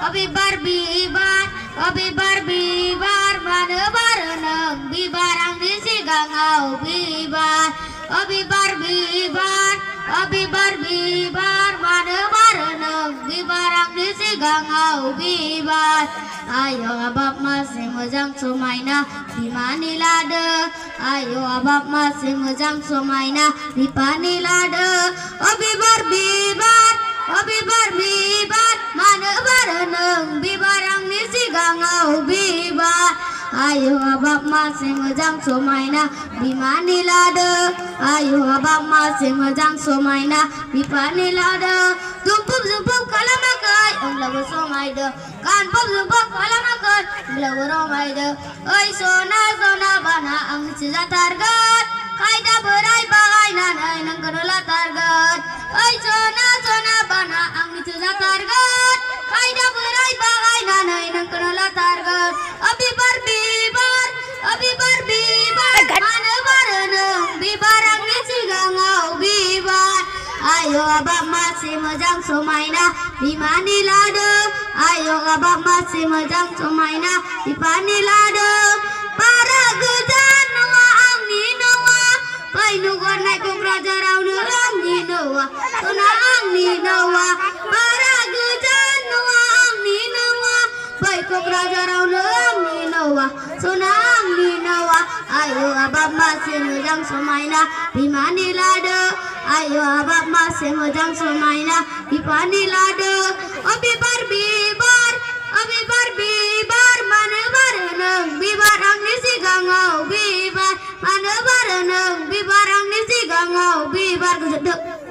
bibar bibar bibar bibar mana barenang bibar ang disigangau bibar bibar bibar bibar bibar mana barenang bibar ang disigangau bibar ayo abab masih mojang sumaina di manilade ayo abab masih mojang sumaina di panilade bibar bibar bibar bibar mana barenang bibar ang disigangau bibar ayo abab masih mojang sumaina di manilade ayo abab masih mojang sumaina di panilade tumpuk tumpuk kalamakai lagu somaide kan pop tumpuk kalamakai lagu romaide oi sona sona bana ang sisa target kaida berai bagai nanai nang kenola target oi sona sona bana ang sisa target kaida berai bagai nanai nang kenola target bibar bibar bibar bibar mana barenang bibar ang disigangau bibar ayo abab masih mojang sumaina di manilade ayo abab masih mojang sumaina di panilade para gejan noa ang ninoa pai nugon naik ke raja rau ang ninoa tuna ang ninoa para gejan noa ang ninoa pai ke raja rau ang ninoa tuna ang ninoa ayo abab masih mojang sumaina di manilade ayo abab masih mojang sumaina di panilade bibar bibar bibar bibar mana barenang bibar ang disigangau bibar mana barenang bibar ang disigangau bibar gedek